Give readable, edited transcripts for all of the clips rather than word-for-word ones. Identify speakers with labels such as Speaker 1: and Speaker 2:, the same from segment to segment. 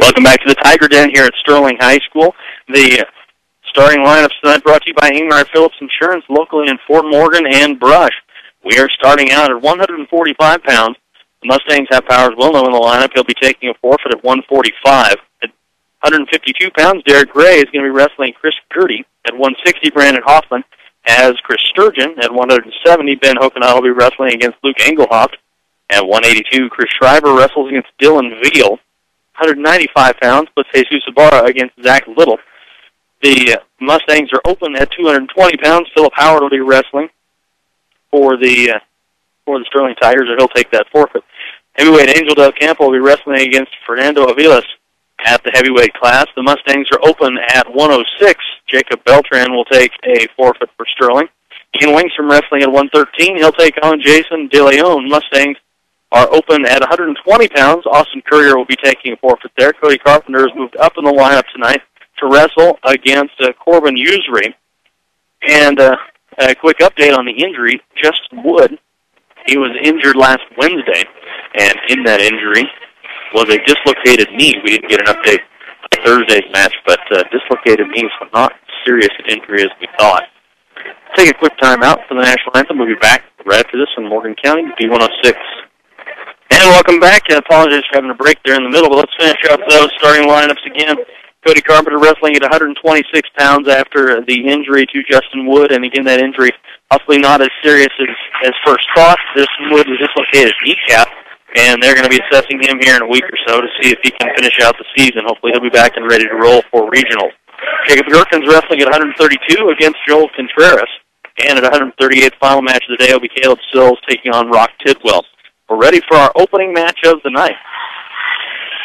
Speaker 1: Welcome back to the Tiger Den here at Sterling High School. The starting lineups tonight brought to you by Ingmar Phillips Insurance, locally in Fort Morgan and Brush. We are starting out at 145 pounds. The Mustangs have Powers Wilno in the lineup. He'll be taking a forfeit at 145. At 152 pounds, Derek Gray is going to be wrestling Chris Gertie. At 160, Brandon Hoffman has Chris Sturgeon. At 170, Ben Hokenau will be wrestling against Luke Engelhoff. At 182, Chris Schreiber wrestles against Dylan Veal. 195 pounds puts Jesus Ibarra against Zach Little. The Mustangs are open at 220 pounds. Philip Howard will be wrestling for the Sterling Tigers, or he'll take that forfeit. Heavyweight Angel Del Campo will be wrestling against Fernando Aviles at the heavyweight class. The Mustangs are open at 106. Jacob Beltran will take a forfeit for Sterling. Ian Wingstrom wrestling at 113. He'll take on Jason DeLeon. Mustangs are open at 120 pounds. Austin Courier will be taking a forfeit there. Cody Carpenter has moved up in the lineup tonight to wrestle against Corbin Usery. And a quick update on the injury. Justin Wood, he was injured last Wednesday, and in that injury was a dislocated knee. We didn't get an update on Thursday's match, but dislocated knee, so not as serious an injury as we thought. Take a quick time out for the national anthem. We'll be back right after this in Morgan County, B106. And welcome back. I apologize for having a break there in the middle, but let's finish up those starting lineups again. Cody Carpenter wrestling at 126 pounds after the injury to Justin Wood, and again, that injury possibly not as serious as first thought. Justin Wood was dislocated kneecap, and they're going to be assessing him here in a week or so to see if he can finish out the season. Hopefully he'll be back and ready to roll for regionals. Jacob Gerkins wrestling at 132 against Joel Contreras, and at 138, final match of the day will be Caleb Sills taking on Rock Tidwell. We're ready for our opening match of the night.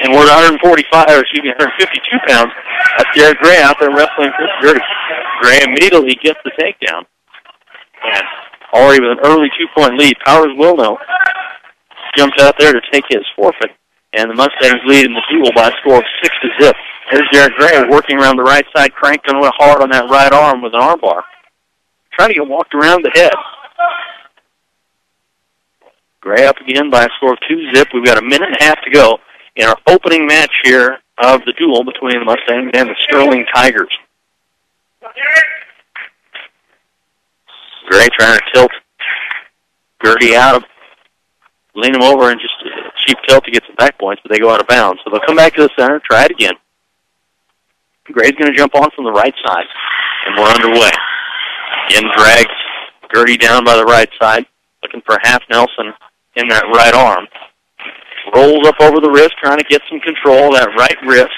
Speaker 1: And we're at 152 pounds. That's Derek Gray out there wrestling Chris Gertie. Gray immediately gets the takedown. And already with an early 2-point lead, Powers Wilno jumps out there to take his forfeit. And the Mustangs lead in the duel by a score of 6-0. There's Derek Gray working around the right side, cranking hard on that right arm with an arm bar. Trying to get walked around the head. Gray up again by a score of 2-0. We've got a minute and a half to go in our opening match here of the duel between the Mustangs and the Sterling Tigers. Gray trying to tilt Gertie out of, lean him over and just a cheap tilt to get some back points, but they go out of bounds. So they'll come back to the center, try it again. Gray's going to jump on from the right side, and we're underway. Again, drags Gertie down by the right side, looking for half Nelson in that right arm. Rolls up over the wrist, trying to get some control of that right wrist.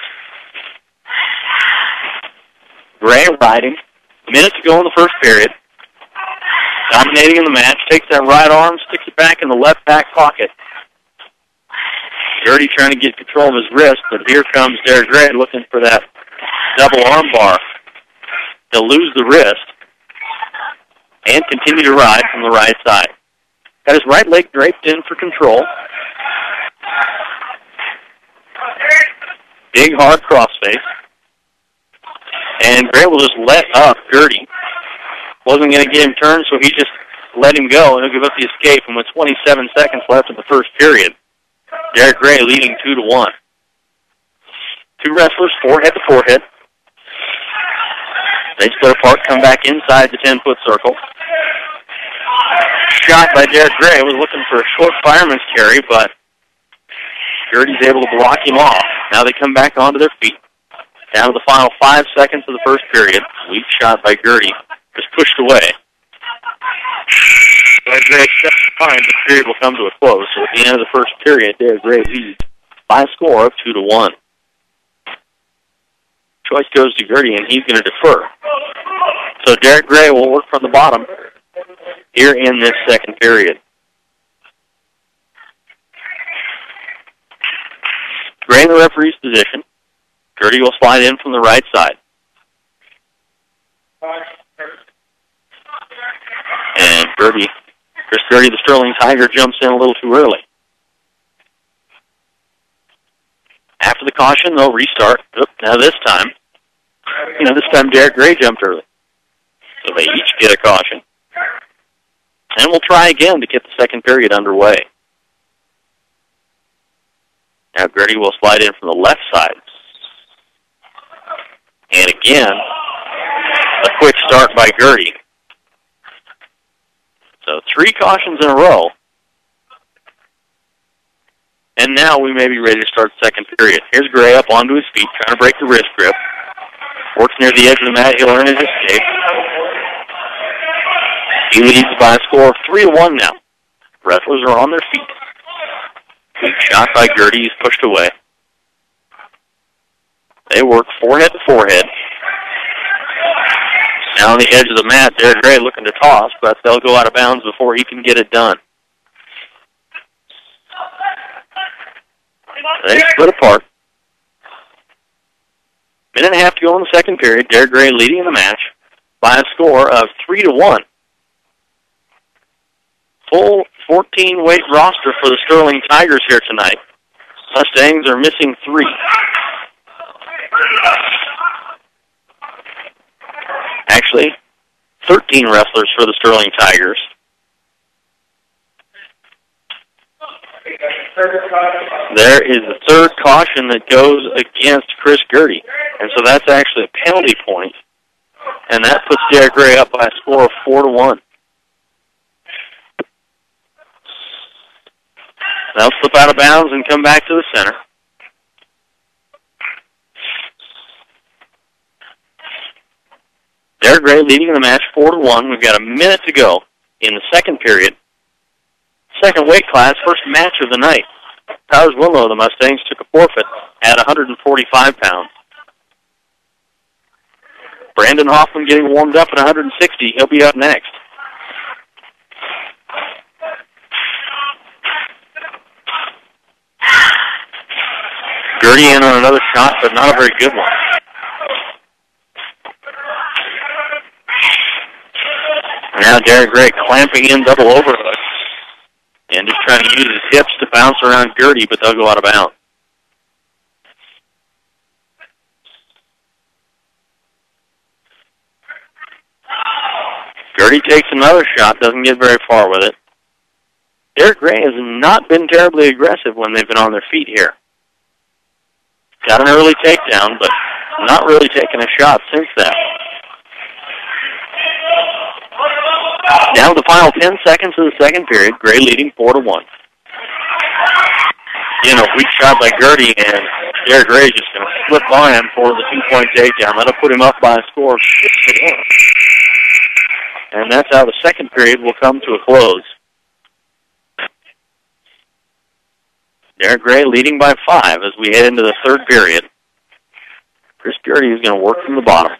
Speaker 1: Gray riding. Minute to go in the first period. Dominating in the match. Takes that right arm, sticks it back in the left back pocket. Gertie trying to get control of his wrist, but here comes Derek Gray looking for that double arm bar. He'll lose the wrist and continue to ride from the right side. Got his right leg draped in for control. Big, hard crossface. And Gray will just let up Gertie. Wasn't going to get him turned, so he just let him go, and he'll give up the escape. And with 27 seconds left in the first period, Derek Gray leading 2-1. Two wrestlers, forehead to forehead. They split apart, come back inside the 10-foot circle. Shot by Derek Gray was looking for a short fireman's carry, but Gertie's able to block him off. Now they come back onto their feet. Down to the final 5 seconds of the first period. Weak shot by Gertie. Just pushed away. As they step behind, the period will come to a close. So at the end of the first period, Derek Gray leads by a score of 2-1. Choice goes to Gertie, and he's going to defer. So Derek Gray will work from the bottom here in this second period. Gray in the referee's position. Gertie will slide in from the right side. And Chris Gertie, the Sterling Tiger, jumps in a little too early. After the caution, they'll restart. Now this time Derek Gray jumped early. So they each get a caution. And we'll try again to get the second period underway. Now Gertie will slide in from the left side. And again, a quick start by Gertie. So 3 cautions in a row. And now we may be ready to start second period. Here's Gray up onto his feet, trying to break the wrist grip. Works near the edge of the mat. He'll earn his escape. He leads by a score of 3-1 now. Wrestlers are on their feet. Big shot by Gertie. He's pushed away. They work forehead to forehead. Now on the edge of the mat, Derek Gray looking to toss, but they'll go out of bounds before he can get it done. They split apart. Minute and a half to go in the second period. Derek Gray leading in the match by a score of 3-1. Full 14-weight roster for the Sterling Tigers here tonight. Mustangs are missing 3. Actually, 13 wrestlers for the Sterling Tigers. There is the third caution that goes against Chris Gertie. And so that's actually a penalty point. And that puts Derek Gray up by a score of 4-1. They'll slip out of bounds and come back to the center. Derek Gray leading in the match 4-1. We've got a minute to go in the second period. Second weight class, first match of the night. Powers Willow, the Mustangs, took a forfeit at 145 pounds. Brandon Hoffman getting warmed up at 160. He'll be up next. Gertie in on another shot, but not a very good one. Now Derek Gray clamping in double overhook and just trying to use his hips to bounce around Gertie, but they'll go out of bounds. Gertie takes another shot, doesn't get very far with it. Derek Gray has not been terribly aggressive when they've been on their feet here. Got an early takedown, but not really taking a shot since then. Down to the final 10 seconds of the second period, Gray leading 4-1. You know, weak shot by Gertie, and Derek Gray just going to slip by him for the 2-point takedown. That'll put him up by a score of 6-1. And that's how the second period will come to a close. Derek Gray leading by 5 as we head into the third period. Chris Gertie is going to work from the bottom.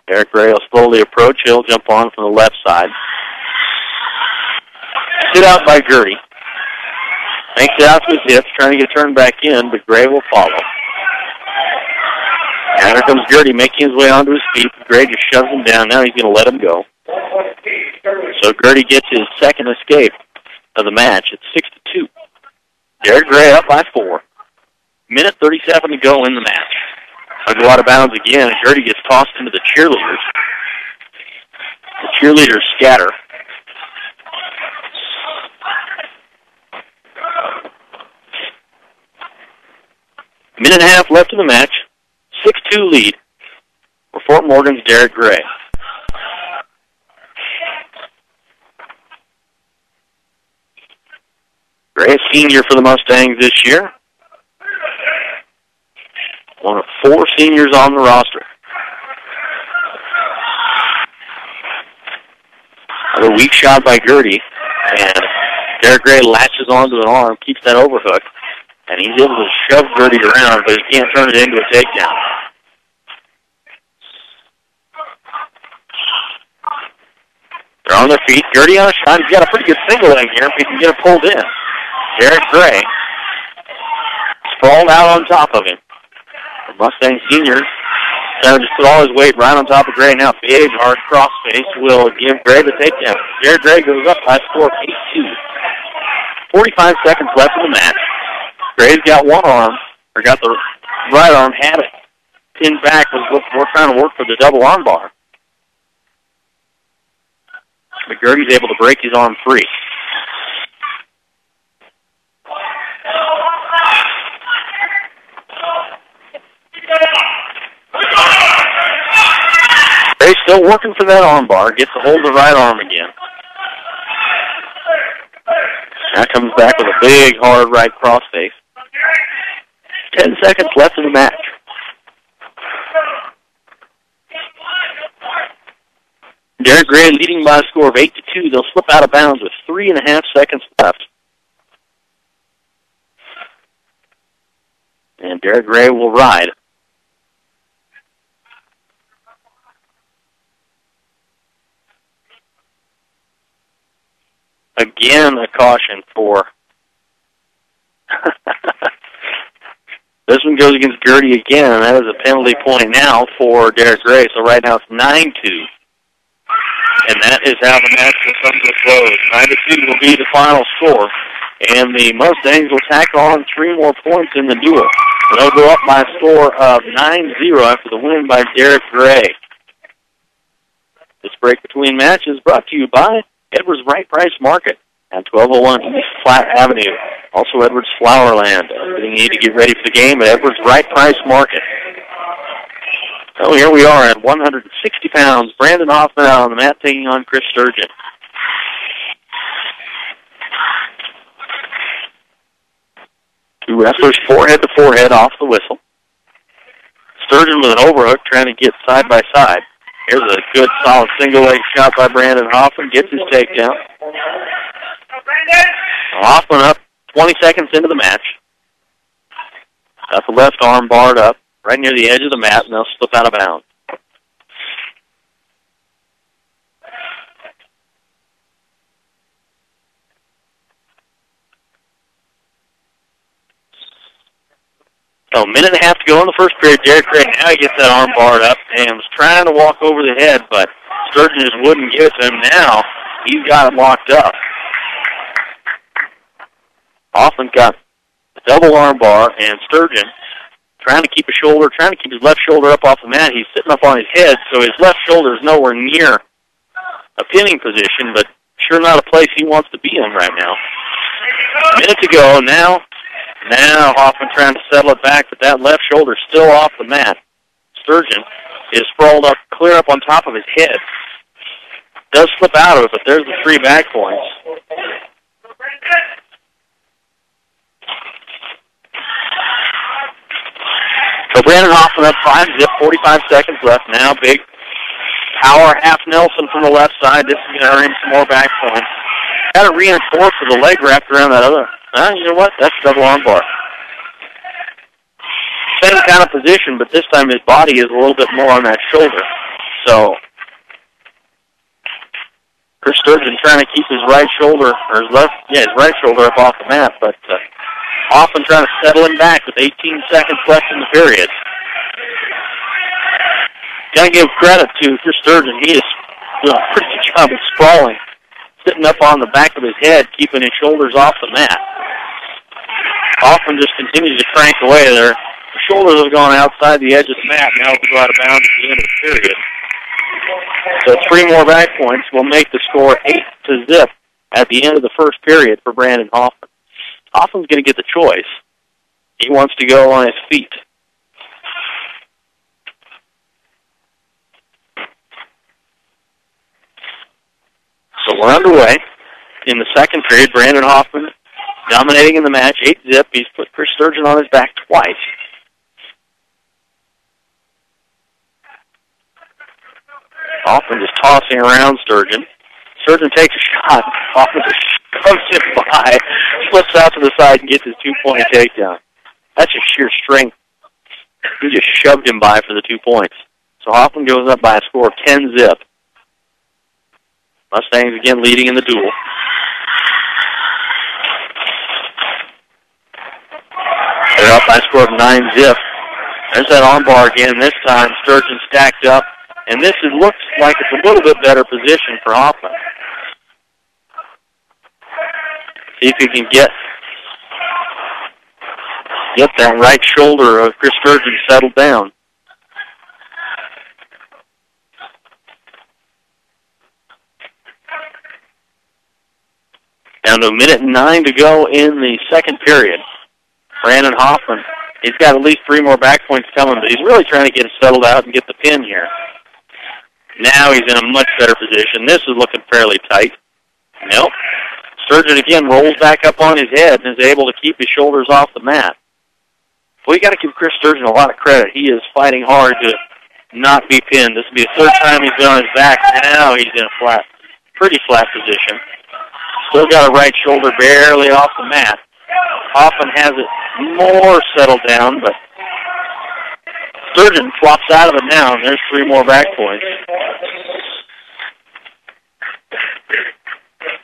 Speaker 1: Derek Gray will slowly approach. He'll jump on from the left side. Sit out by Gertie. Makes it out to his hips, trying to get turned back in, but Gray will follow. And here comes Gertie making his way onto his feet. Gray just shoves him down. Now he's going to let him go. So Gertie gets his second escape of the match. It's 6-2. Derek Gray up by 4. Minute 37 to go in the match. I'll go out of bounds again, and Gertie gets tossed into the cheerleaders. The cheerleaders scatter. Minute and a half left in the match. 6-2 lead for Fort Morgan's Derek Gray. Gray, senior for the Mustangs this year. One of 4 seniors on the roster. Another weak shot by Gertie, and Derek Gray latches onto an arm, keeps that overhook, and he's able to shove Gertie around, but he can't turn it into a takedown. They're on their feet. Gertie on a shot. He's got a pretty good single in here if he can get it pulled in. Derek Gray sprawled out on top of him. The Mustang senior trying to just put all his weight right on top of Gray. Now big hard crossface will give Gray the takedown. Derek Gray goes up by a score of 8-2. 45 seconds left in the match. Gray's got one arm, or got the right arm, had it pinned back. We're trying to work for the double arm bar. But Gertie's able to break his arm free. Still working for that arm bar. Gets a hold of the right arm again. Now comes back with a big, hard right crossface. 10 seconds left in the match. Derek Gray leading by a score of 8-2. They'll slip out of bounds with 3.5 seconds left. And Derek Gray will ride. Again, a caution for... This one goes against Gertie again, and that is a penalty point now for Derek Gray. So right now it's 9-2. And that is how the match will come to a close. 9-2 will be the final score. And the Mustangs will tack on 3 more points in the duel. And they'll go up by a score of 9-0 after the win by Derek Gray. This break between matches brought to you by Edwards Right Price Market at 1201 East Platte Avenue. Also Edwards Flowerland. Everything you need to get ready for the game at Edwards Right Price Market. So here we are at 160 pounds. Brandon Hoffman out on the mat taking on Chris Sturgeon. Two wrestlers forehead to forehead off the whistle. Sturgeon with an overhook trying to get side by side. Here's a good solid single leg shot by Brandon Hoffman. Gets his takedown. Hoffman up 20 seconds into the match. Got the left arm barred up right near the edge of the mat, and they'll slip out of bounds. So a minute and a half to go in the first period. Derek Gray now he gets that arm barred up and was trying to walk over the head, but Sturgeon just wouldn't give it to him. Now he's got it locked up. Hoffman got the double arm bar, and Sturgeon trying to keep his left shoulder up off the mat. He's sitting up on his head, so his left shoulder is nowhere near a pinning position, but sure not a place he wants to be in right now. A minute to go. Now Hoffman trying to settle it back, but that left shoulder still off the mat. Sturgeon is sprawled up, clear up on top of his head. Does slip out of it, but there's the 3 back points. So Brandon Hoffman up 5-0, 45 seconds left. Now big power half Nelson from the left side. This is going to earn him some more back points. Got to reinforce with a leg wrapped around that other. You know what? That's double arm bar. Same kind of position, but this time his body is a little bit more on that shoulder. So Chris Sturgeon trying to keep his right shoulder, or his right shoulder up off the mat, but Hoffman trying to settle him back with 18 seconds left in the period. Got to give credit to Chris Sturgeon. He is doing a pretty good job of sprawling, sitting up on the back of his head, keeping his shoulders off the mat. Hoffman just continues to crank away there. The shoulders have gone outside the edge of the mat, now we go out of bounds at the end of the period. So 3 more back points will make the score 8-0 at the end of the first period for Brandon Hoffman. Hoffman's going to get the choice. He wants to go on his feet. So we're underway in the second period. Brandon Hoffman dominating in the match, 8-0. He's put Chris Sturgeon on his back twice. Hoffman just tossing around Sturgeon. Sturgeon takes a shot. Hoffman just comes in by, flips out to the side, and gets his 2-point takedown. That's just sheer strength. He just shoved him by for the 2 points. So Hoffman goes up by a score of 10-0. Mustangs again leading in the duel. They're up by a score of 9-0. There's that armbar again. This time Sturgeon stacked up. And this looks like it's a little bit better position for Hoffman. See if he can get that right shoulder of Chris Sturgeon settled down. Down to 1:09 to go in the second period. Brandon Hoffman, he's got at least 3 more back points coming, but he's really trying to get it settled out and get the pin here. Now he's in a much better position. This is looking fairly tight. Nope. Sturgeon again rolls back up on his head and is able to keep his shoulders off the mat. Well, you got to give Chris Sturgeon a lot of credit. He is fighting hard to not be pinned. This will be the third time he's been on his back. Now he's in a pretty flat position. Still got a right shoulder barely off the mat. Hoffman has it more settled down, but Sturgeon flops out of it now, and there's 3 more back points.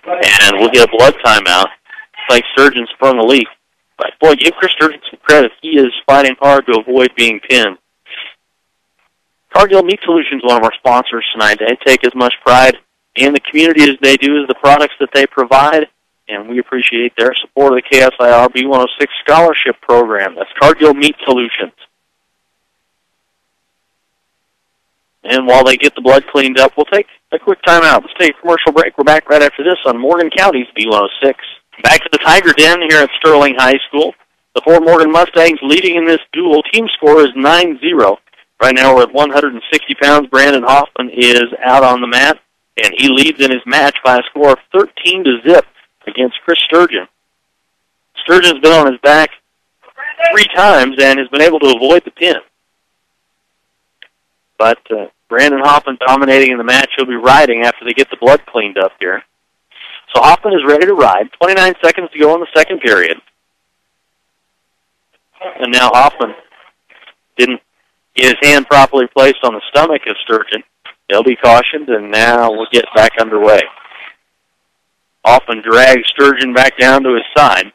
Speaker 1: And we'll get a blood timeout. It's like Sturgeon sprung a leak. But, boy, give Chris Sturgeon some credit. He is fighting hard to avoid being pinned. Cargill Meat Solutions is one of our sponsors tonight. They take as much pride in the community as they do as the products that they provide, and we appreciate their support of the KSIR B106 Scholarship Program. That's Cargill Meat Solutions. And while they get the blood cleaned up, we'll take a quick timeout. Let's take a commercial break. We're back right after this on Morgan County's B106. Back to the Tiger Den here at Sterling High School. The Fort Morgan Mustangs leading in this duel. Team score is 9-0. Right now we're at 160 pounds. Brandon Hoffman is out on the mat, and he leads in his match by a score of 13-0 against Chris Sturgeon. Sturgeon's been on his back 3 times and has been able to avoid the pin. But Brandon Hoffman dominating in the match. He'll be riding after they get the blood cleaned up here. So Hoffman is ready to ride. 29 seconds to go in the second period. And now Hoffman didn't get his hand properly placed on the stomach of Sturgeon. He'll be cautioned, and now we'll get back underway. Hoffman drags Sturgeon back down to his side.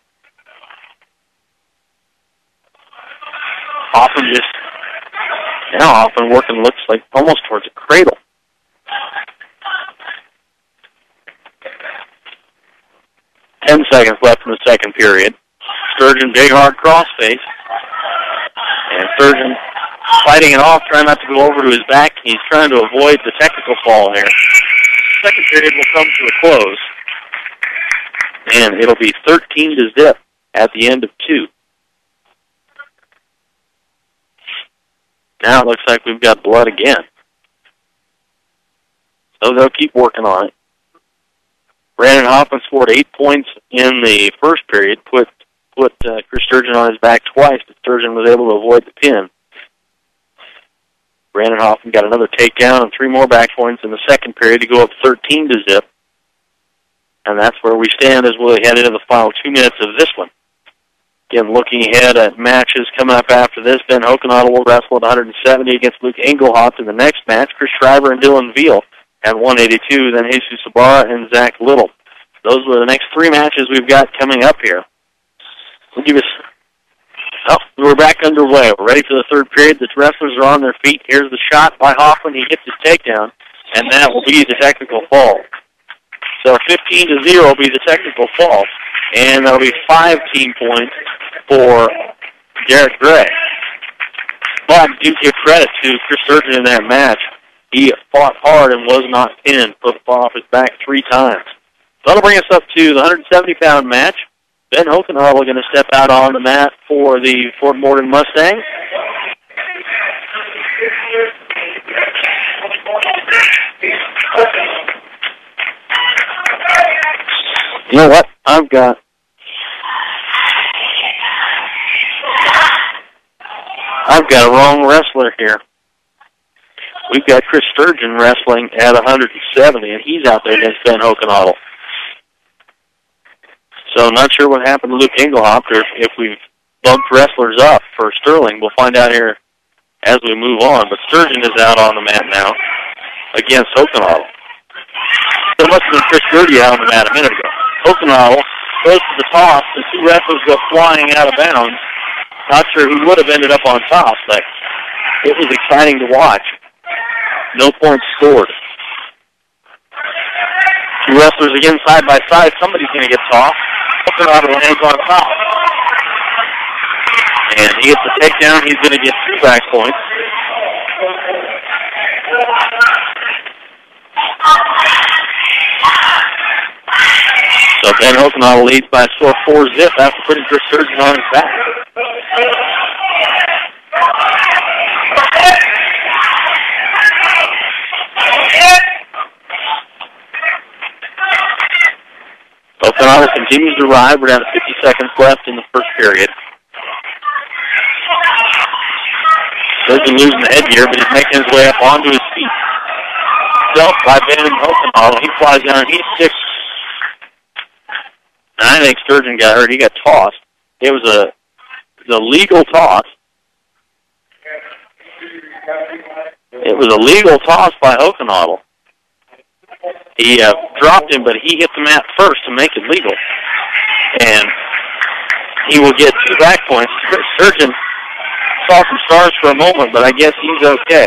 Speaker 1: Hoffman working looks like almost towards a cradle. Ten seconds left in the second period. Sturgeon, big hard crossface. And Sturgeon fighting it off, trying not to go over to his back. He's trying to avoid the technical fall here. Second period will come to a close. And it'll be 13-0 at the end of 2. Now it looks like we've got blood again. So they'll keep working on it. Brandon Hoffman scored 8 points in the first period, put Chris Sturgeon on his back twice, but Sturgeon was able to avoid the pin. Brandon Hoffman got another takedown and 3 more back points in the second period to go up 13-0. And that's where we stand as we head into the final 2 minutes of this one. Again, looking ahead at matches coming up after this, Ben Hokenottle will wrestle at 170 against Luke Engelhoff in the next match. Chris Schreiber and Dylan Veal at 182, then Jesus Sabara and Zach Little. Those were the next 3 matches we've got coming up here. We're back underway. We're ready for the third period. The wrestlers are on their feet. Here's the shot by Hoffman. He gets his takedown, and that will be the technical fall. So 15-0 will be the technical fall, and that'll be 5 team points for Garrett Gray. But I do give credit to Chris Sturgeon in that match. He fought hard and was not pinned, put the ball off his back 3 times. So that'll bring us up to the 170-pound match. Ben Hokenottle going to step out on the mat for the Fort Morgan Mustangs. You know what? I've got a wrong wrestler here. We've got Chris Sturgeon wrestling at 170, and he's out there against Ben Hokenottle. So I'm not sure what happened to Luke Engelhoff, or if we've bumped wrestlers up for Sterling. We'll find out here as we move on. But Sturgeon is out on the mat now against Hokenottle. There must have been Chris Gertie out on the mat a minute ago. Hokenottle goes to the toss. The 2 wrestlers go flying out of bounds. Not sure who would have ended up on top, but it was exciting to watch. No points scored. 2 wrestlers again side by side. Somebody's going to get tossed. Hokenottle lands on top. And he gets the takedown. He's going to get 2 back points. So Ben Hokenottle leads by a score of 4-0 after putting Chris Sturgeon on his back. Okinawa continues to ride. We're down to 50 seconds left in the first period. Doesn't lose the headgear, but he's making his way up onto his feet. Self by Ben Okinawa. He flies down. He's 6. And I think Sturgeon got hurt. He got tossed. It was a legal toss. It was a legal toss by Okinawa. He dropped him, but he hit the mat first to make it legal. And he will get 2 back points. Sturgeon saw some stars for a moment, but I guess he's okay.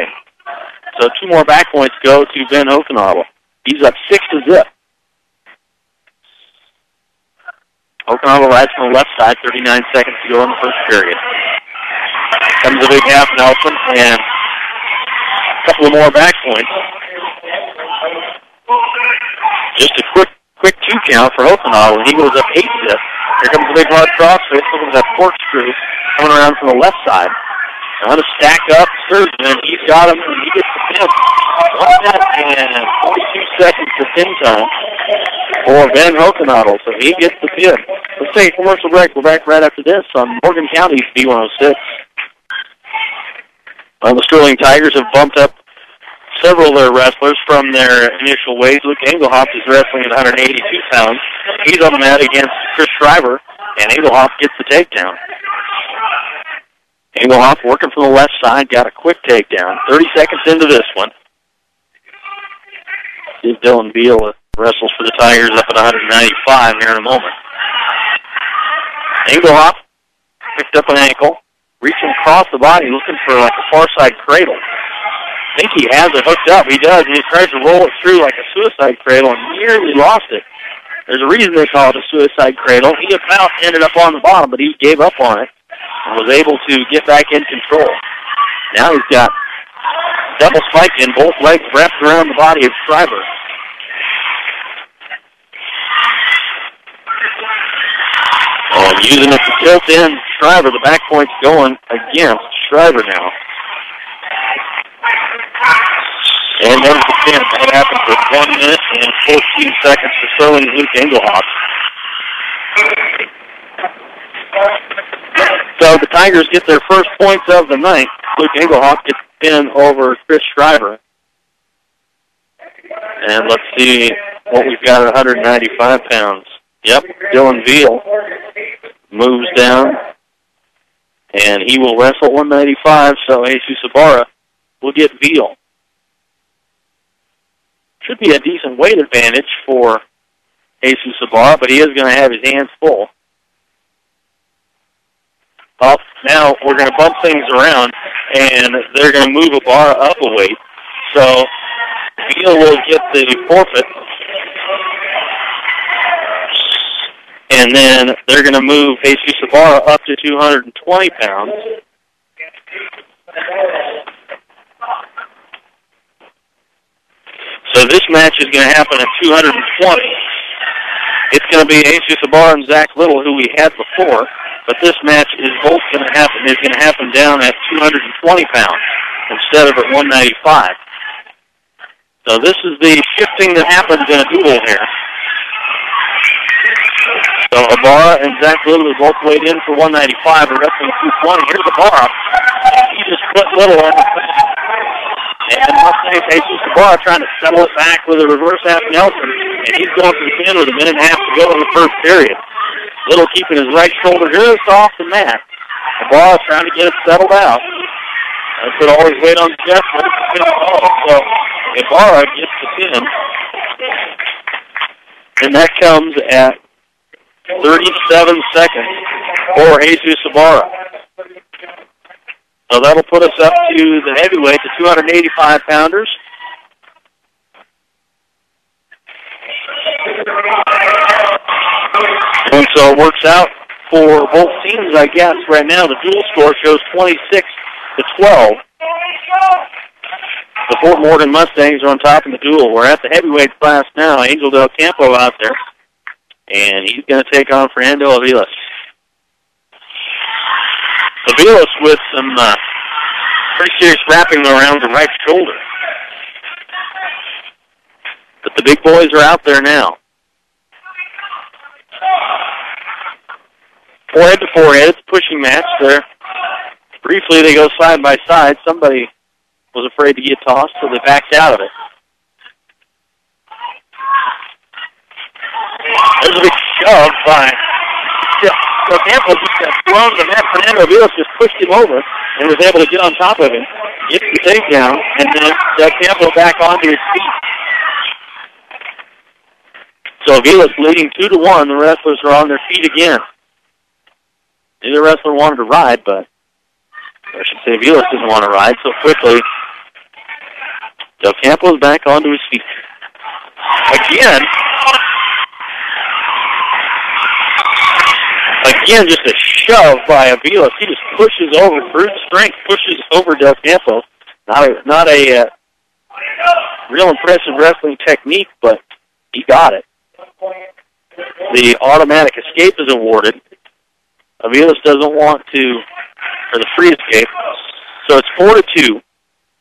Speaker 1: So 2 more back points go to Ben Okinawa. He's up 6-0. Okinawa rides from the left side, 39 seconds to go in the first period. Comes a big half Nelson, and a couple of more back points. Just a quick 2 count for Okinawa, and he goes up 8-0. Here comes the big hard crossface. Look at that corkscrew coming around from the left side. Trying to stack up Sturgeon, and he's got him, and he gets the pin. 1 minute and 42 seconds for pin time for Ben Okinawa, so he gets the pin. Let's take a commercial break. We're back right after this on Morgan County's B106. Well, the Sterling Tigers have bumped up several of their wrestlers from their initial weight. Luke Engelhoff is wrestling at 182 pounds. He's on the mat against Chris Schreiber, and Engelhoff gets the takedown. Engelhoff working from the left side, got a quick takedown. 30 seconds into this one. See if Dylan Beal wrestles for the Tigers up at 195 here in a moment. Engelhoff picked up an ankle, reaching across the body, looking for like a far side cradle. I think he has it hooked up. He does, and he tries to roll it through like a suicide cradle and nearly lost it. There's a reason they call it a suicide cradle. He about ended up on the bottom, but he gave up on it and was able to get back in control. Now he's got double spike in, both legs wrapped around the body of Schreiber. And using it to tilt in Schreiber, the back point's going against Schreiber now. And there's the pin. That happened for 1 minute and 14 seconds for Sterling Luke Engelhoff. So the Tigers get their first points of the night. Luke Engelhoff gets the pin over Chris Schreiber. And let's see what we've got at 195 pounds. Yep, Dylan Veal moves down, and he will wrestle 195, so Jesus Ibarra will get Veal. Should be a decent weight advantage for Jesus Ibarra, but he is going to have his hands full. Well, now we're going to bump things around, and they're going to move Ibarra up a weight. So Veal will get the forfeit. And then they're going to move Jesus Ibarra up to 220 pounds. So this match is going to happen at 220. It's going to be Jesus Ibarra and Zach Little, who we had before, but this match is both going to happen down at 220 pounds instead of at 195. So this is the shifting that happens in a duel here. So Ibarra and Zach Little are both weighed in for 195. They're wrestling 220. Here's Ibarra. He just put Little on the back. And Mustang Jesus Ibarra trying to settle it back with a reverse half Nelson. And he's going for the pin with a minute and a half to go in the first period. Little keeping his right shoulder just off the mat. Ibarra trying to get it settled out. I put all his weight on the chest. So Ibarra gets the pin. And that comes at 37 seconds for Jesus Ibarra. So that'll put us up to the heavyweight, the 285-pounders. And so it works out for both teams, I guess, right now. The dual score shows 26-12. The Fort Morgan Mustangs are on top in the duel. We're at the heavyweight class now. Angel Del Campo out there. And he's going to take on Fernando Aviles. Aviles with some pretty serious wrapping around the right shoulder. But the big boys are out there now. Forehead to forehead, it's a pushing match there. Briefly, they go side by side. Somebody was afraid to get tossed, so they backed out of it. There's a big shove by Campo. Just got thrown to the mat. Fernando Aviles just pushed him over and was able to get on top of him, get the takedown, and then Campo back onto his feet. So Aviles leading 2-1. The wrestlers are on their feet again. Neither wrestler wanted to ride, but I should say Aviles didn't want to ride so quickly. Del Campo is back onto his feet. Again, just a shove by Aviles. He just pushes over, brute strength, pushes over Del Campo. Not a real impressive wrestling technique, but he got it. The automatic escape is awarded. Aviles doesn't want to, for the free escape. So it's 4-2.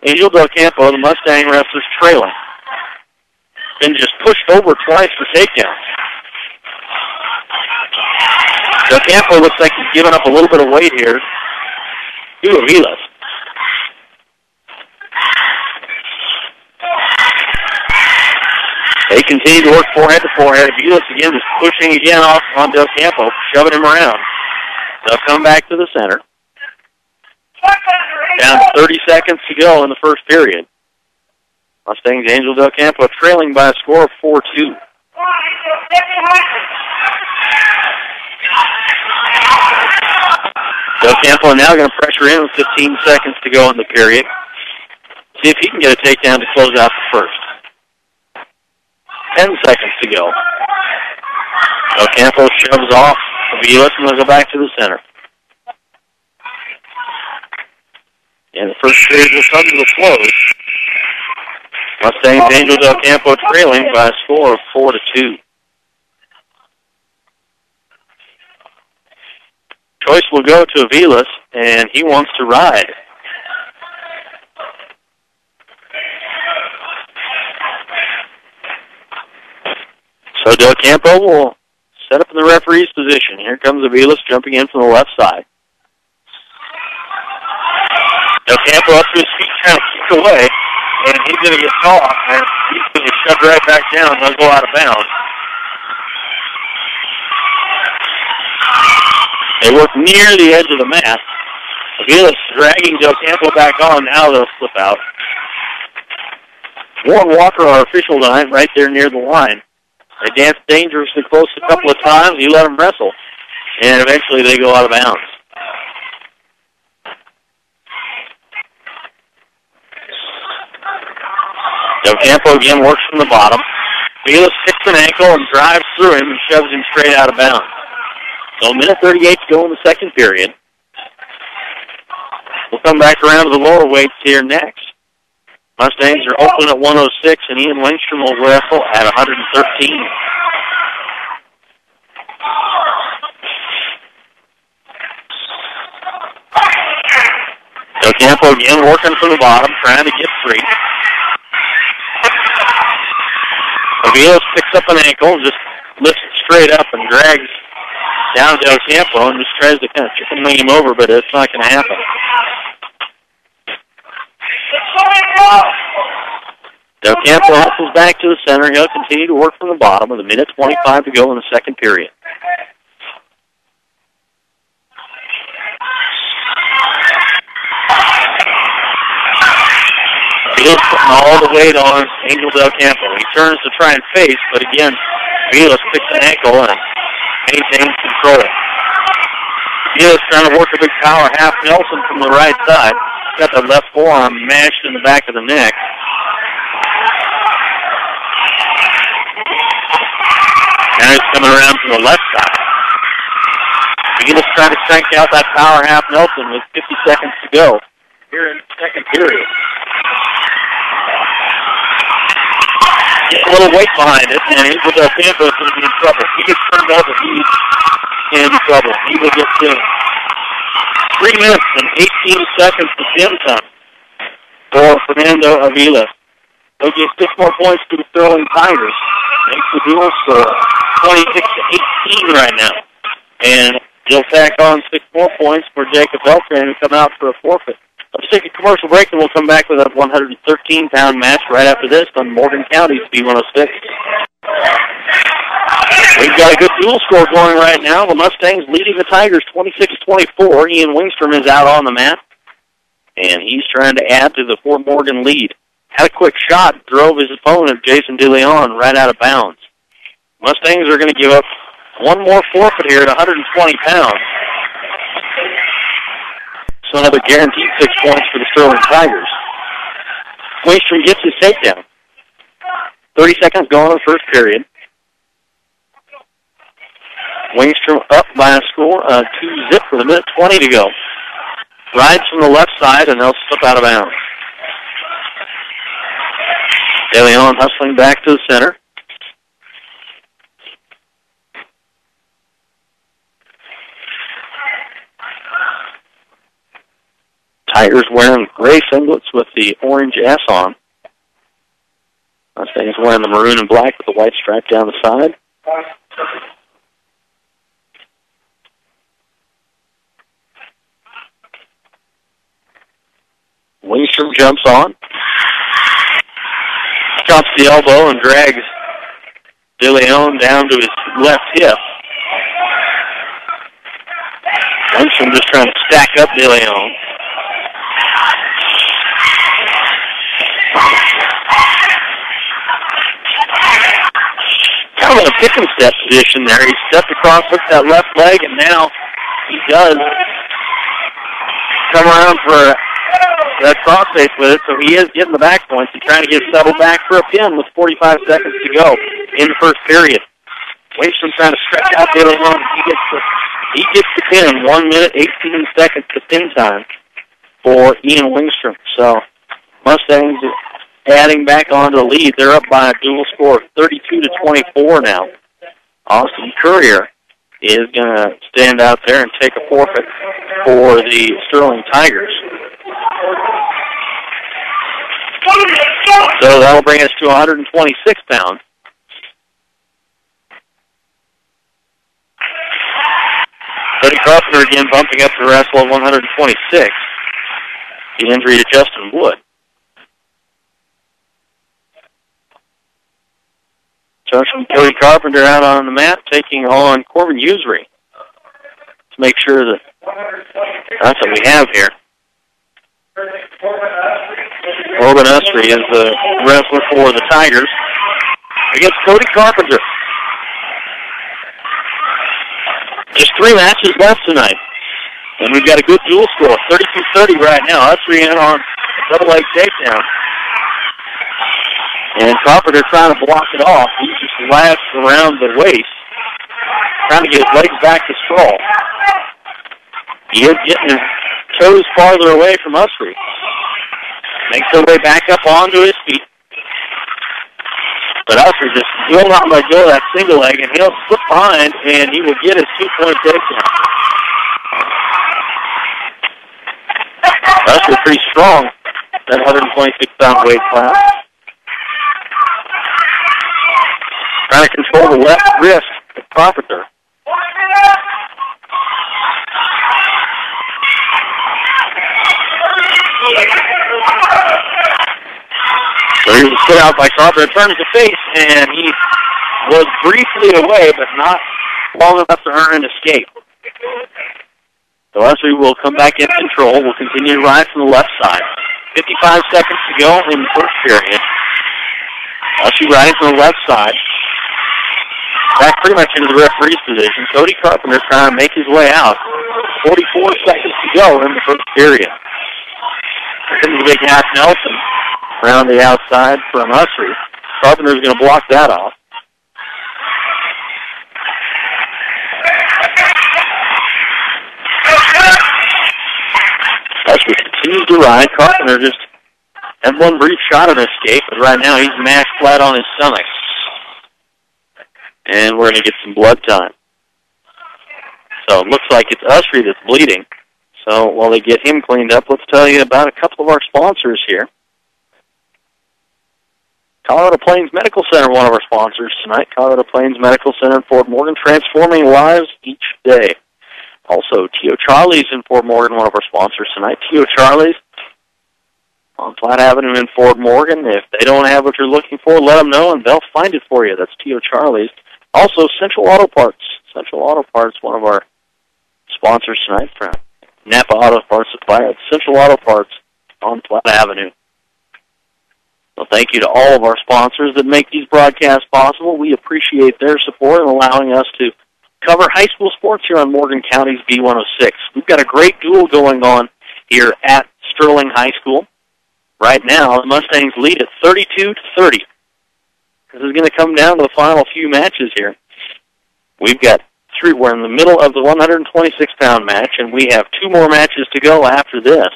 Speaker 1: Angel Del Campo, the Mustang wrestlers, trailing. Been just pushed over twice for takedowns. Del Campo looks like he's giving up a little bit of weight here to Aviles. They continue to work forehead to forehead. Aviles again is pushing again off on Del Campo, shoving him around. They'll come back to the center. Down 30 seconds to go in the first period. Mustangs Angel Del Campo trailing by a score of 4-2. Del Campo now going to pressure in with 15 seconds to go in the period. See if he can get a takedown to close out the first. 10 seconds to go. Del Campo shoves off Aviles and they'll go back to the center. And the first period will come to a close. Mustangs Angel Del Campo trailing by a score of 4-2. Choice will go to Aviles, and he wants to ride. So Del Campo will set up in the referee's position. Here comes Aviles jumping in from the left side. Del Campo up to his feet trying to kick away, and he's going to get caught, and he's going to get shoved right back down. He'll go out of bounds. They work near the edge of the mat. Aviles dragging Del Campo back on. Now they'll slip out. Warren Walker, our official tonight, right there near the line. They danced dangerously close a couple of times. He let them wrestle. And eventually they go out of bounds. Del Campo again works from the bottom. Aviles kicks an ankle and drives through him and shoves him straight out of bounds. So a minute 38 to go in the second period. We'll come back around to the lower weights here next. Mustangs are open at 106, and Ian Langstrom will wrestle at 113. Del Campo again working from the bottom, trying to get free. Aviles picks up an ankle, just lifts it straight up and drags down Del Campo and just tries to kind of chicken wing him over, but it's not going to happen. Del Campo hustles back to the center. He'll continue to work from the bottom with a minute 25 to go in the second period. Aviles putting all the weight on Angel Del Campo. He turns to try and face, but again, Aviles picks an ankle and maintains control. Aviles trying to work a big power half Nelson from the right side. Got the left forearm mashed in the back of the neck. Now he's coming around from the left side. Aviles trying to crank out that power half Nelson with 50 seconds to go here in the second period. Gets a little weight behind it, and Angel Del Campo is going to be in trouble. If he gets turned over, he's in trouble. He will get to 3 minutes and 18 seconds to gym time for Fernando Aviles. They'll get 6 more points to the Sterling Tigers. Makes the dual score 26-18 right now. And they'll tack on 6 more points for Jacob Beltran and come out for a forfeit. Let's take a commercial break, and we'll come back with a 113-pound match right after this on Morgan County's B106. We've got a good dual score going right now. The Mustangs leading the Tigers 26-24. Ian Wingstrom is out on the mat, and he's trying to add to the Fort Morgan lead. Had a quick shot, drove his opponent, Jason DeLeon, right out of bounds. Mustangs are going to give up one more forfeit here at 120 pounds. So another guaranteed 6 points for the Sterling Tigers. Wingstrom gets his takedown. 30 seconds gone in the first period. Wingstrom up by a score, 2-zip with 1:20 to go. Rides from the left side, and they'll slip out of bounds. DeLeon hustling back to the center. Tigers wearing gray singlets with the orange S on. Mustangs wearing the maroon and black with the white stripe down the side. Wingstrom jumps on. Chops the elbow and drags DeLeon down to his left hip. Wingstrom just trying to stack up DeLeon. Kind of in a pick and step position there. He stepped across with that left leg, and now he does come around for that crossface with it, so he is getting the back points and trying to get settled back for a pin with 45 seconds to go in the first period. Wingstrom trying to stretch out DeLeon. He gets the pin, 1 minute, 18 seconds to pin time for Ian Wingstrom. So Mustangs adding back onto the lead. They're up by a dual score of 32-24 now. Austin Courier is going to stand out there and take a forfeit for the Sterling Tigers. So that'll bring us to 126 pounds. Cody Carpenter again bumping up to wrestle at 126. The injury to Justin Wood. Cody Carpenter out on the mat, taking on Corbin Usery to make sure that that's what we have here. Corbin Usry is the wrestler for the Tigers against Cody Carpenter. Just 3 matches left tonight, and we've got a good dual score, 32-30 right now. Usry in on a double leg takedown. And Carpenter trying to block it off. He just lashed around the waist, trying to get his legs back to sprawl. He is getting his toes farther away from Usry. Makes their way back up onto his feet. But Usry just will not let go of that single leg, and he'll slip behind, and he will get his 2-point takedown. Usry pretty strong, that 126-pound weight class. Trying to control the left wrist of Carpenter. So he was put out by Carpenter, turns the face, and he was briefly away, but not long enough to earn an escape. So Usry will come back in control. We'll continue to ride from the left side. 55 seconds to go in the first period. Usry riding from the left side. Back pretty much into the referee's position. Cody Carpenter trying to make his way out. 44 seconds to go in the first period. Here comes the big half Nelson around the outside from Usry. Carpenter's going to block that off. Usry continues to ride. Carpenter just had one brief shot at escape, but right now he's mashed flat on his stomach. And we're going to get some blood time. So it looks like it's Usry that's bleeding. So while they get him cleaned up, let's tell you about a couple of our sponsors here. Colorado Plains Medical Center, one of our sponsors tonight. Colorado Plains Medical Center in Fort Morgan, transforming lives each day. Also, Tio Charlie's in Fort Morgan, one of our sponsors tonight. Tio Charlie's on Platte Avenue in Fort Morgan. If they don't have what you're looking for, let them know, and they'll find it for you. That's Tio Charlie's. Also, Central Auto Parts. Central Auto Parts, one of our sponsors tonight from Napa Auto Parts Supplier. It's Central Auto Parts on Platte Avenue. So thank you to all of our sponsors that make these broadcasts possible. We appreciate their support in allowing us to cover high school sports here on Morgan County's B106. We've got a great duel going on here at Sterling High School. Right now, the Mustangs lead at 32-30. This is going to come down to the final few matches here. We've got three. We're in the middle of the 126-pound match, and we have two more matches to go after this.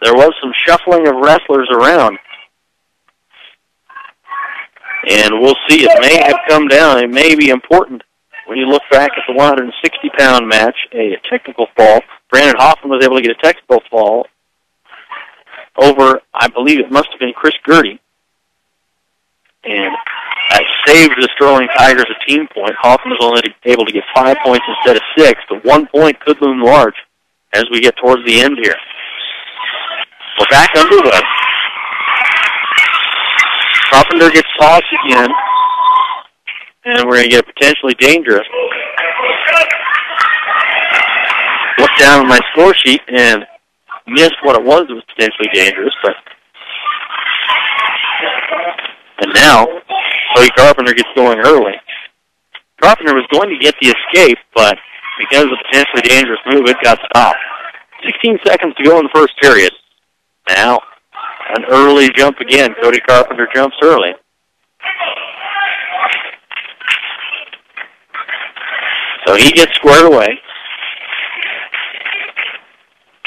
Speaker 1: There was some shuffling of wrestlers around. And we'll see. It may have come down. It may be important when you look back at the 160-pound match, a technical fall. Brandon Hoffman was able to get a technical fall over, I believe it must have been Chris Gertie. And that saved the Sterling Tigers a team point. Hoffman was only able to get 5 points instead of 6, but 1 point could loom large as we get towards the end here. We're back underway. Carpenter gets tossed again, and we're going to get potentially dangerous. Looked down at my score sheet and missed what it was that was potentially dangerous, and now Cody Carpenter gets going early. Carpenter was going to get the escape, but because of the potentially dangerous move, it got stopped. 16 seconds to go in the first period. Now, an early jump again. Cody Carpenter jumps early. So he gets squared away.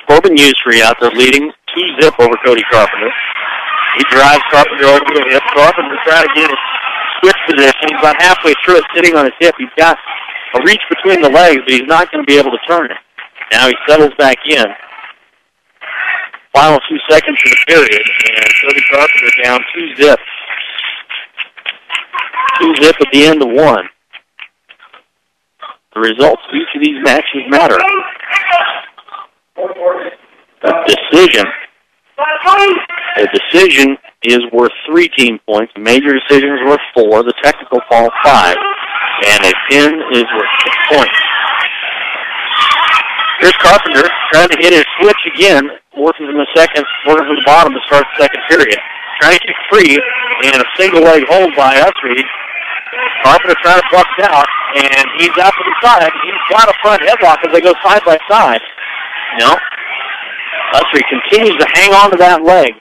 Speaker 1: Corbin Usry out there leading 2-0 over Cody Carpenter. He drives Carpenter over to the hip. Carpenter trying to get his switch position. He's about halfway through it, sitting on his hip. He's got a reach between the legs, but he's not going to be able to turn it. Now he settles back in. Final 2 seconds of the period, and Cody Carpenter down 2-0. 2-0 at the end of one. The results of each of these matches matter. A decision is worth 3 team points. A major decision is worth 4. The technical fall 5. And a pin is worth 6 points. Here's Carpenter trying to hit his switch again. Working from the bottom to start the second period. Trying to kick free, and a single leg hold by Usry. Carpenter trying to buck out, and he's out to the side. He's got a front headlock as they go side by side. No. Usry continues to hang on to that leg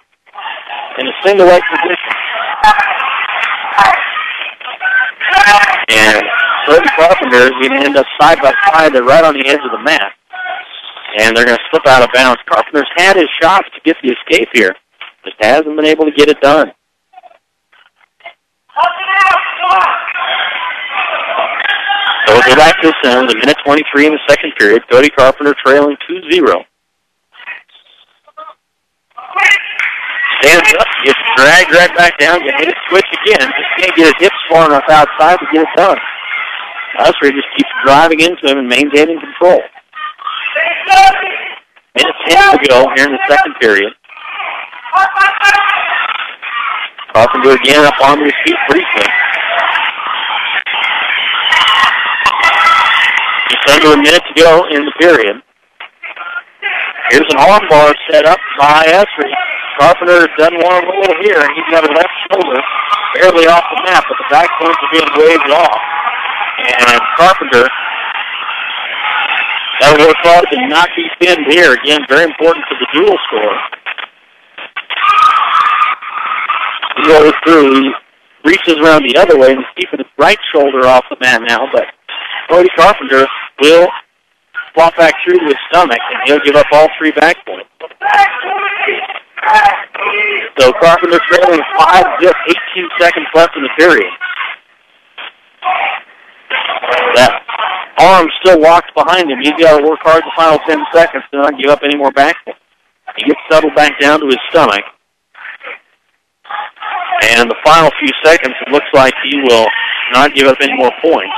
Speaker 1: in a single leg position. And Cody Carpenter is going to end up side by side. They're right on the edge of the mat. And they're going to slip out of bounds. Carpenter's had his shots to get the escape here. Just hasn't been able to get it done. So we'll go back to the center. The minute 23 in the second period. Cody Carpenter trailing 2-0. Stands up, gets dragged right back down, gets hit his switch again. Just can't get his hips far enough outside to get it done. Usry just keeps driving into him and maintaining control. Minute 10 to go here in the second period. Carpenter again up on his feet briefly. Just under a minute to go in the period. Here's an armbar set up by Usry. Carpenter doesn't want to roll here, and he's got a left shoulder barely off the mat, but the back points are being waved off. And Carpenter, that work hard to not be pinned here. Again, very important for the dual score. He goes through, he reaches around the other way, and he's keeping his right shoulder off the mat now, but Cody Carpenter will flop back through to his stomach, and he'll give up all 3 back points. So Carpenter trailing 5-0, 18 seconds left in the period. That arm still locked behind him. He's got to work hard the final 10 seconds to not give up any more back points. He gets settled back down to his stomach. And the final few seconds, it looks like he will not give up any more points.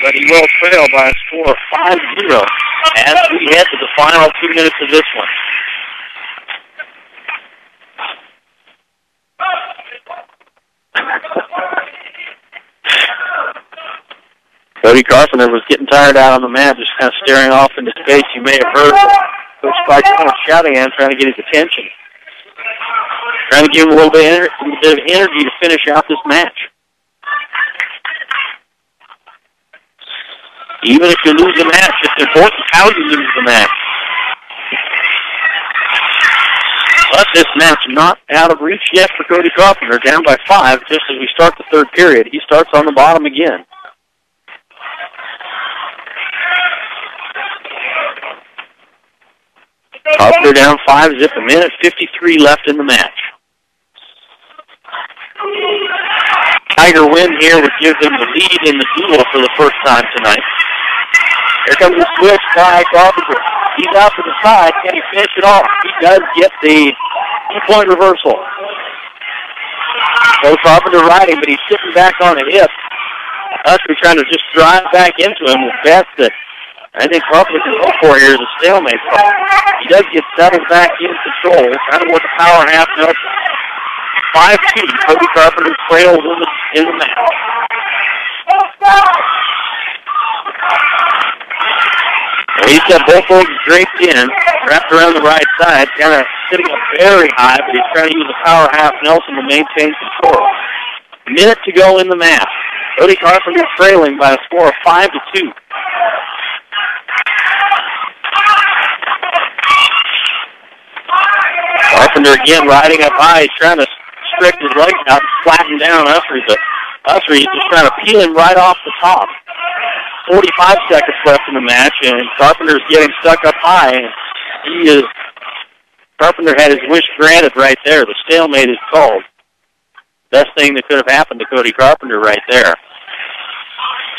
Speaker 1: But he will trail by a score of 5-0 as we head to the final 2 minutes of this one. Cody Carpenter was getting tired out on the mat, just kind of staring off into space. You may have heard Coach Spike shouting at him, trying to get his attention. Trying to give him a little bit of energy to finish out this match. Even if you lose the match, it's important how you lose the match. But this match not out of reach yet for Cody Carpenter, down by 5 just as we start the third period. He starts on the bottom again. Carpenter down 5-0, a minute 53 left in the match. Tiger win here would give them the lead in the duel for the first time tonight. Here comes the switch by Carpenter. He's out to the side. Can he finish it off? He does get the 2-point reversal. So Carpenter riding, but he's sitting back on a hip. Usher trying to just drive back into him. The best that I think Carpenter can go for here is a stalemate. He does get settled back in control. Trying to work a power half note. 5-2. Cody Carpenter trails in the match. Well, he's got both legs draped in, wrapped around the right side, kind of sitting up very high, but he's trying to use a power half Nelson to maintain control. Minute to go in the match. Cody Carpenter trailing by a score of 5-2. Carpenter again riding up high. He's trying to stretch his legs out and flatten down Usry, but Usry is just trying to peel him right off the top. 45 seconds left in the match, and Carpenter's getting stuck up high. And Carpenter had his wish granted right there. The stalemate is called. Best thing that could have happened to Cody Carpenter right there.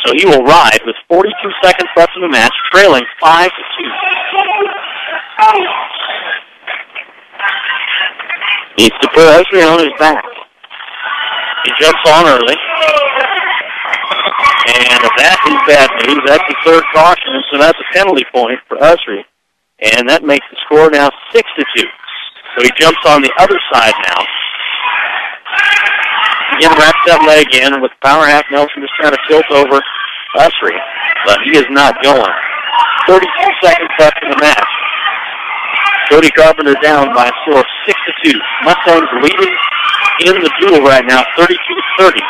Speaker 1: So he will ride with 42 seconds left in the match, trailing 5-2. Needs to put Usry on his back. He jumps on early. And that is bad news. That's the third caution, and so that's a penalty point for Usry. And that makes the score now 6-2. So he jumps on the other side now. Again, wraps that leg in with power half Nelson just trying to tilt over Usry. But he is not going. 32 seconds left in the match. Cody Carpenter down by a score of 6-2. Mustangs leading in the duel right now, 32-30.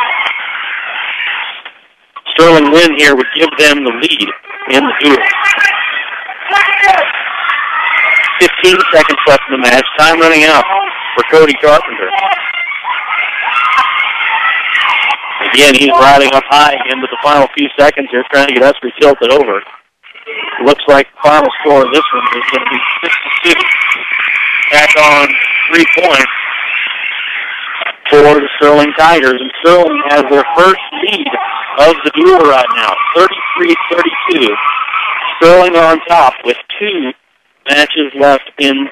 Speaker 1: Sterling win here would give them the lead in the duel. 15 seconds left in the match. Time running out for Cody Carpenter. Again, he's riding up high into the final few seconds here, trying to get Usry tilted over. It looks like the final score of this one is going to be 6-2. Back on 3 points for the Sterling Tigers. And Sterling has their first lead of the duel right now, 33-32. Sterling on top with 2 matches left in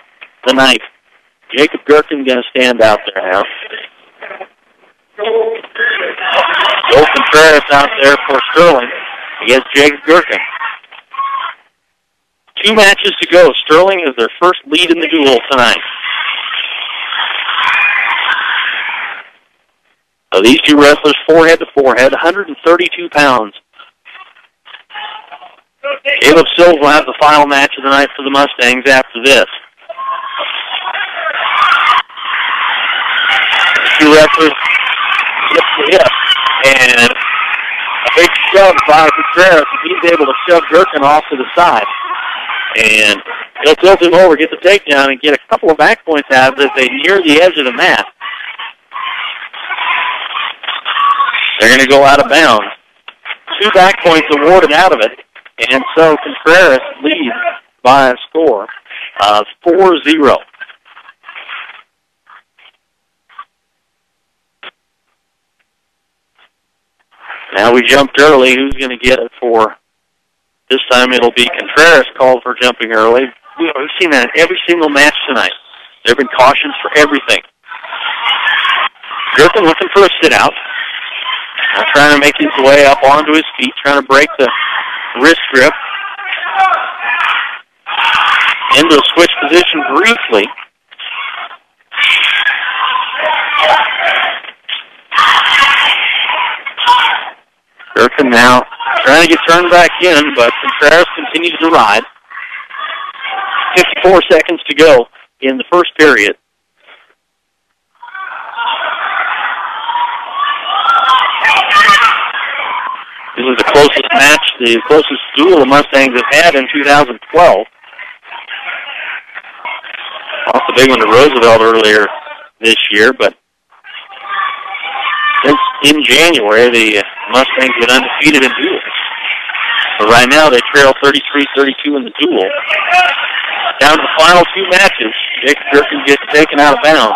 Speaker 1: the night. Jacob Gherkin going to stand out there now. Joe Contreras out there for Sterling against Jacob Gherkin. 2 matches to go. Sterling is their first lead in the duel tonight. So these 2 wrestlers, forehead to forehead, 132 pounds. Caleb Sills will have the final match of the night for the Mustangs after this. 2 wrestlers hip to hip, and a big shove by Contreras. He's able to shove Gherkin off to the side. And he'll tilt him over, get the takedown, and get a couple of back points out of it as they near the edge of the mat. They're going to go out of bounds. 2 back points awarded out of it, and so Contreras leads by a score of 4-0. Now we jumped early. Who's going to get it for? This time it'll be Contreras called for jumping early. We've seen that in every single match tonight. There have been cautions for everything. Gherkin looking for a sit-out. Now trying to make his way up onto his feet, trying to break the wrist grip. Into a switch position briefly. Gherkin now trying to get turned back in, but Contreras continues to ride. 54 seconds to go in the first period. This is the closest match, the closest duel the Mustangs have had in 2012. Lost a big one to Roosevelt earlier this year, but since in January, the Mustangs have been undefeated in duels. But right now, they trail 33-32 in the duel. Down to the final two matches, Jacob Gherkin gets taken out of bounds.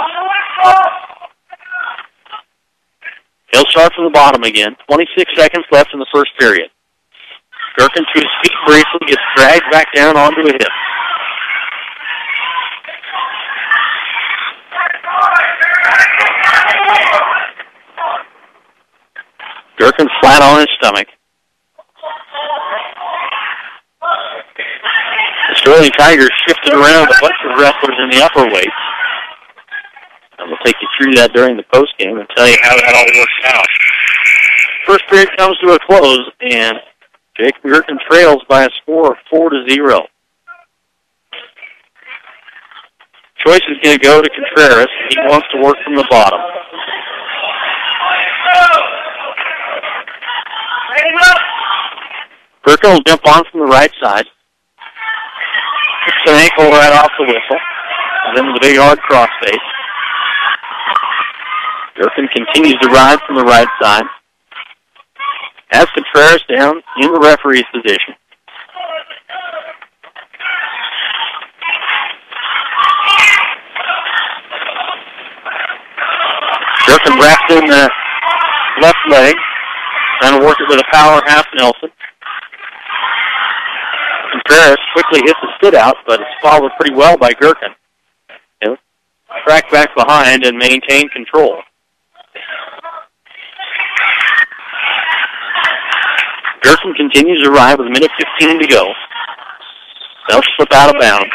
Speaker 1: He'll start from the bottom again. 26 seconds left in the first period. Gherkin to his feet briefly, gets dragged back down onto a hip. Gherkin flat on his stomach. The Sterling Tigers shifted around a bunch of wrestlers in the upper weights. And we'll take you through that during the postgame and tell you how that all works out. First period comes to a close, and Jacob Gherkin trails by a score of 4-0. Choice is going to go to Contreras. He wants to work from the bottom. Gherkin will jump on from the right side. Kicks an ankle right off the whistle. And then with a big hard crossface. Gherkin continues to ride from the right side. Has Contreras down in the referee's position. Gherkin wraps in the left leg. Trying to work it with a power half Nelson. Contreras quickly hits a sit-out, but it's followed pretty well by Gherkin. He'll track back behind and maintain control. Gherkin continues to ride with a minute 15 to go. They'll slip out of bounds.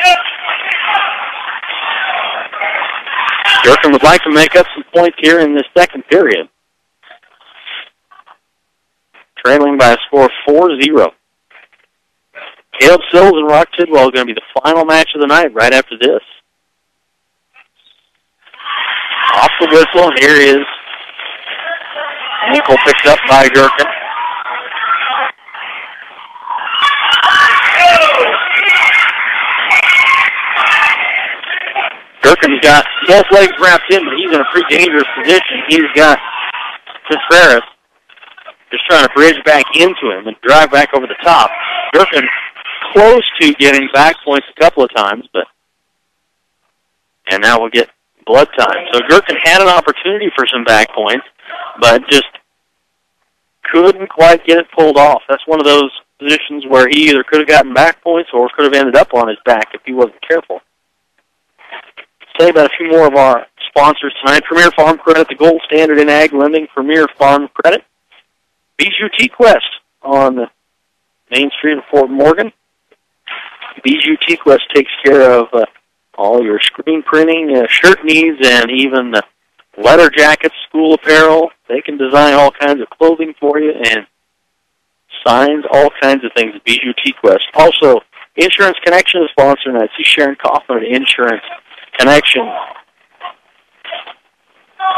Speaker 1: Gherkin would like to make up some points here in this second period. Trailing by a score of 4-0. Caleb Sills and Rock Tidwell are going to be the final match of the night right after this. Off the whistle, and here is ankle picked up by Gherkin. Gherkin's got both legs wrapped in, but he's in a pretty dangerous position. He's got Contreras just trying to bridge back into him and drive back over the top. Gherkin close to getting back points a couple of times, and now we'll get blood time. So Gherkin had an opportunity for some back points, but just couldn't quite get it pulled off. That's one of those positions where he either could have gotten back points or could have ended up on his back if he wasn't careful. Say about a few more of our sponsors tonight. Premier Farm Credit, the gold standard in ag lending. Premier Farm Credit. Bijou T-Quest on Main Street of Fort Morgan. Bijou T-Quest takes care of all your screen printing, shirt needs, and even leather jackets, school apparel. They can design all kinds of clothing for you and signs, all kinds of things at Bijou T-Quest. Also, Insurance Connection is sponsor tonight. See Sharon Kaufman at Insurance Connection.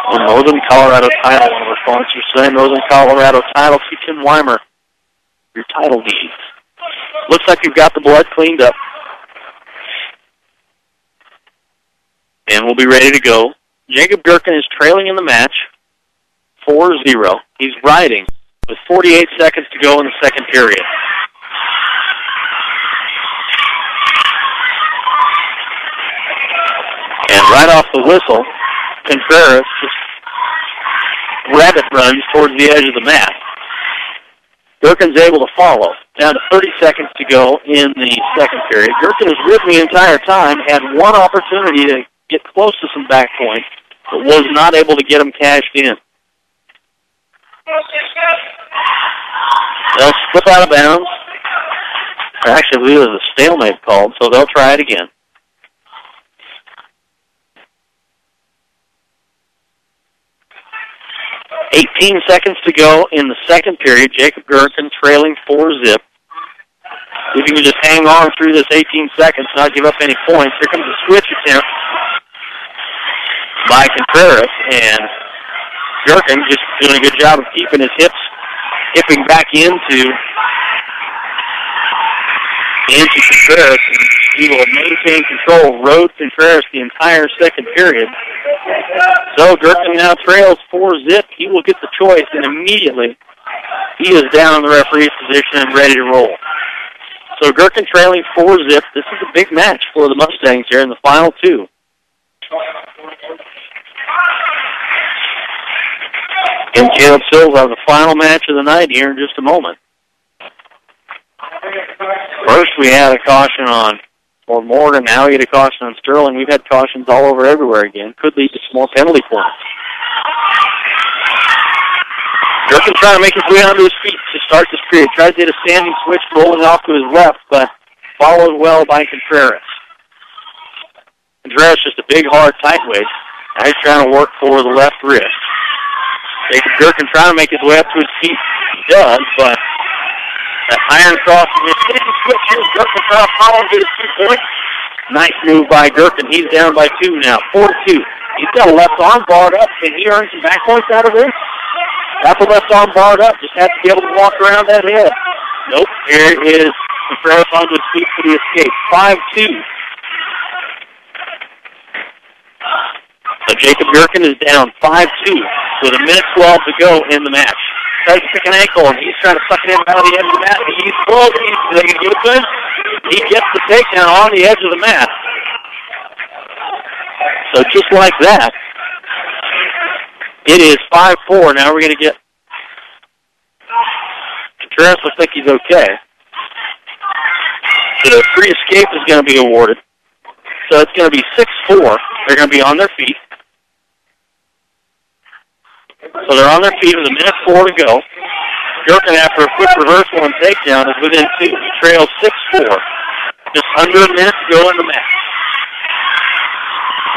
Speaker 1: And Northern Colorado Title, one of our sponsors today. Northern Colorado Title. See Tim Weimer, your title needs. Looks like you've got the blood cleaned up. And we'll be ready to go. Jacob Gherkin is trailing in the match, 4-0. He's riding with 48 seconds to go in the second period. And right off the whistle, Contreras just rabbit runs towards the edge of the mat. Gherkin's able to follow. Down to 30 seconds to go in the second period. Gherkin has ridden the entire time, had one opportunity to get close to some back points, but was not able to get them cashed in. They'll slip out of bounds. Actually, I believe there's a stalemate called, so they'll try it again. "18 seconds to go in the second period. Jacob Gherkin trailing 4-zip. If you can just hang on through this 18 seconds, not give up any points. Here comes a switch attempt by Contreras, and Gherkin just doing a good job of keeping his hips, hipping back into Contreras. He will maintain control, rode Contreras the entire second period. So Gherkin now trails 4-zip. He will get the choice, and immediately he is down in the referee's position and ready to roll. So Gherkin trailing 4-zip. This is a big match for the Mustangs here in the final two. And Caleb Sills will have the final match of the night here in just a moment. First we had a caution on Fort Morgan. Now we get a caution on Sterling. We've had cautions all over everywhere again. Could lead to some more penalty points. Gherkin trying to make his way onto his feet to start this period. Tries to hit a standing switch, rolling off to his left, but followed well by Contreras. Contreras just a big, hard, tight weight. Now he's trying to work for the left wrist. Jacob Gherkin trying to make his way up to his feet. He does, but that iron cross and his standing switch here. Gherkin trying to follow to his 2 points. Nice move by Gherkin. He's down by 2 now, 4-2. He's got a left arm barred up. Can he earn some back points out of this? Got the left arm barred up. Just has to be able to walk around that head. Nope. Here is Contreras onto his feet for the escape. 5-2. So Jacob Gherkin is down 5-2 with 1:12 to go in the match. Tries to pick an ankle, and he's trying to suck it in out of the edge of the mat. He's close. Are they going to give it to him? He gets the takedown on the edge of the mat. So just like that, it is 5-4. Now we're going to get Contreras looks like he's okay. The free escape is going to be awarded. So it's going to be 6-4. They're going to be on their feet. So they're on their feet with 1:04 to go. Gherkin, after a quick reversal and takedown, is within 2. He trails 6-4. Just under a minute to go in the match.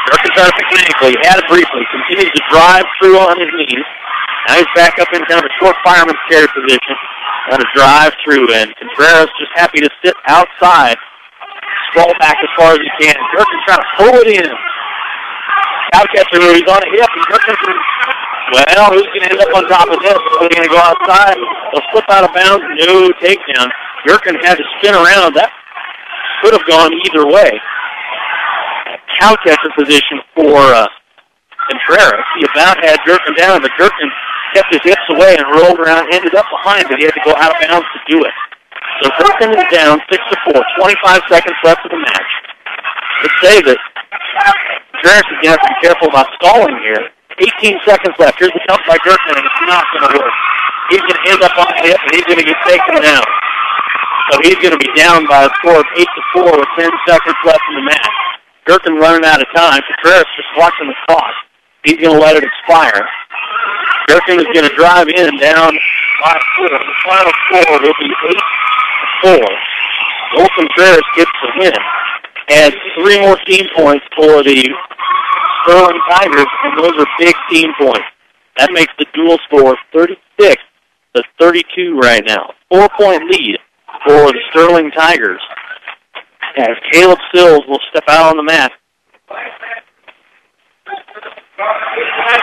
Speaker 1: Gherkin trying to pick an ankle. He had it briefly. Continues to drive through on his knees. Now he's back up in kind of a short fireman's carry position. Got to drive through, and Contreras just happy to sit outside. Scroll back as far as he can. Gherkin trying to pull it in. Cow catcher move. He's on a hip. And Gherkin, well, who's going to end up on top of this? Is he going to go outside? They'll slip out of bounds. No takedown. Gherkin had to spin around. That could have gone either way. Cow catcher position for Contreras. He about had Gherkin down, but Gherkin kept his hips away and rolled around, ended up behind, but he had to go out of bounds to do it. So Gherkin is down 6-4, 25 seconds left of the match. Let's say that Contreras is going to have to be careful about stalling here. 18 seconds left. Here's the jump by Gherkin, and it's not going to work. He's going to end up on the hip, and he's going to get taken down. So he's going to be down by a score of 8-4 with 10 seconds left in the match. Gherkin running out of time. Contreras just watching the clock. He's going to let it expire. Gherkin is going to drive in down by 4. The final score will be 8-4. Will Contreras gets the win. Adds 3 more team points for the Sterling Tigers, and those are big team points. That makes the dual score 36-32 right now. 4-point lead for the Sterling Tigers, as Caleb Sills will step out on the mat.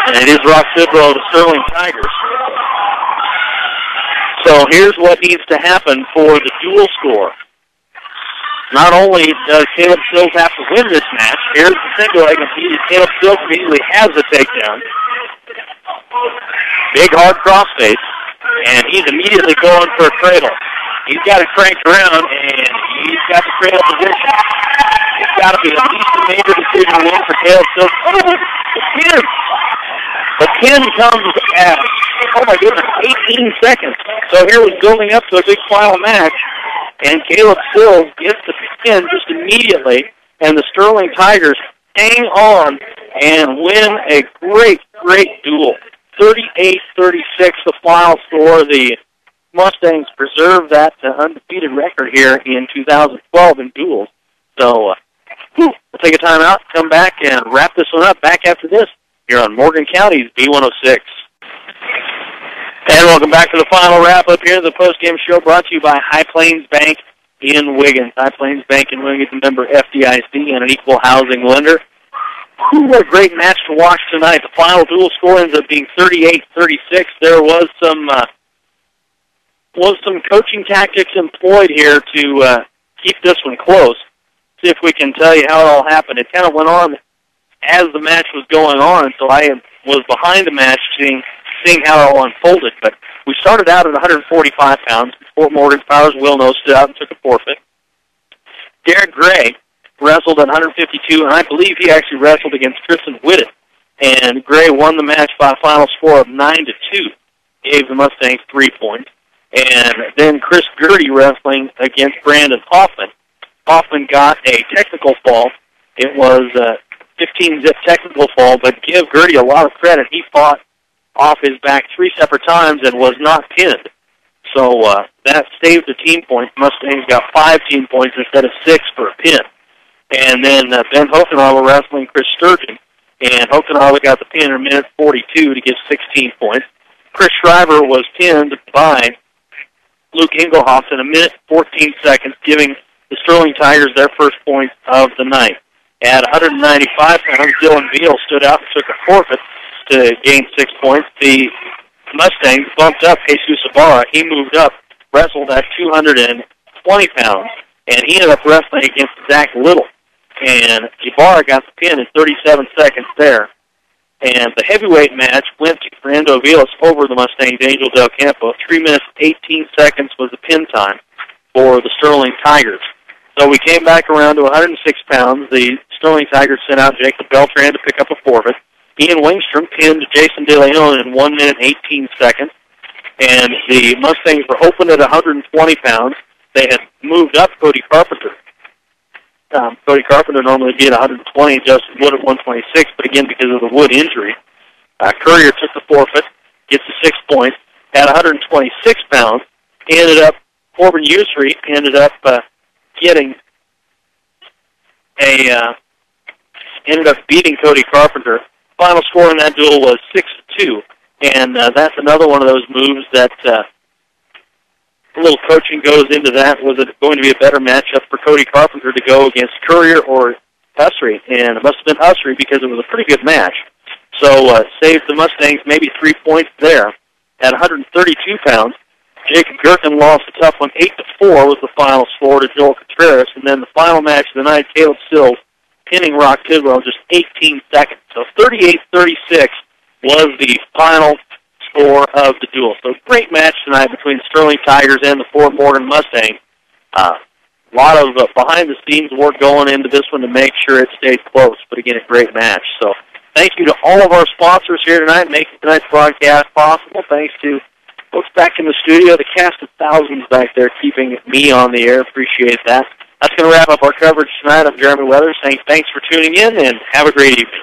Speaker 1: And it is Ross Fibro of the Sterling Tigers. So here's what needs to happen for the dual score. Not only does Caleb Sills have to win this match, here's the single. I can see that Caleb Sills immediately has the takedown. Big, hard crossface, and he's immediately going for a cradle. He's got it cranked around, and he's got the cradle position. It's got to be at least a major decision win for Caleb Sills. Oh, the pin! The pin comes at, oh my goodness, 18 seconds. So here we're building up to a big final match. And Caleb Sills gets the pin just immediately, and the Sterling Tigers hang on and win a great duel. 38-36 the final score. The Mustangs preserve that undefeated record here in 2012 in duels. So we'll take a timeout, come back, and wrap this one up back after this here on Morgan County's B106. And welcome back to the final wrap-up here, the post-game show brought to you by High Plains Bank in Wiggins. High Plains Bank in Wiggins is a member FDIC and an equal housing lender. What a great match to watch tonight. The final dual score ends up being 38-36. There was some coaching tactics employed here to keep this one close. See if we can tell you how it all happened. It kind of went on as the match was going on, so I was behind the match seeing how it all unfolded. But we started out at 145 pounds. Fort Morgan's Powers Wilno stood out and took a forfeit. Derek Gray wrestled at 152, and I believe he actually wrestled against Tristan Whitted. And Gray won the match by a final score of 9-2. Gave the Mustangs 3 points. And then Chris Gertie wrestling against Brandon Hoffman. Hoffman got a technical fall. It was a 15-zip technical fall, but give Gertie a lot of credit. He fought off his back 3 separate times and was not pinned. So that saved the team points. Mustangs got 5 team points instead of 6 for a pin. And then Ben Hokenauer wrestling Chris Sturgeon. And Hokenauer got the pin in minute 42 to get 16 points. Chris Schreiber was pinned by Luke Engelhoff in a minute 14 seconds, giving the Sterling Tigers their first point of the night. At 195 pounds, Dylan Veal stood out and took a forfeit to gain 6 points. The Mustangs bumped up Jesus Ibarra. He moved up, wrestled at 220 pounds, and he ended up wrestling against Zach Little. And Ibarra got the pin in 37 seconds there. And the heavyweight match went to Fernando Vilas over the Mustangs' Angel Del Campo. 3 minutes, 18 seconds was the pin time for the Sterling Tigers. So we came back around to 106 pounds. The Sterling Tigers sent out Jacob Beltran to pick up a forfeit. Ian Wingstrom pinned Jason De Leon in 1 minute, 18 seconds. And the Mustangs were open at 120 pounds. They had moved up Cody Carpenter. Cody Carpenter normally be at 120, Justin Wood at 126, but again, because of the Wood injury, Courier took the forfeit, gets the 6 points. At 126 pounds, Corbin Usry ended up beating Cody Carpenter. Final score in that duel was 6-2, and that's another one of those moves that a little coaching goes into that. Was it going to be a better matchup for Cody Carpenter to go against Courier or Hussery? And it must have been Hussery because it was a pretty good match. So saved the Mustangs maybe 3 points there. At 132 pounds, Jacob Gherkin lost a tough one. 8-4 was the final score to Joel Contreras. And then the final match of the night, Caleb Sills pinning Rock Tidwell in just 18 seconds. So 38-36 was the final score of the duel. So great match tonight between the Sterling Tigers and the Fort Morgan Mustangs. A lot of behind-the-scenes work going into this one to make sure it stayed close. But again, a great match. So thank you to all of our sponsors here tonight, making tonight's broadcast possible. Thanks to folks back in the studio, the cast of thousands back there keeping me on the air. Appreciate that. That's going to wrap up our coverage tonight. I'm Jeremy Weathers saying thanks for tuning in and have a great evening.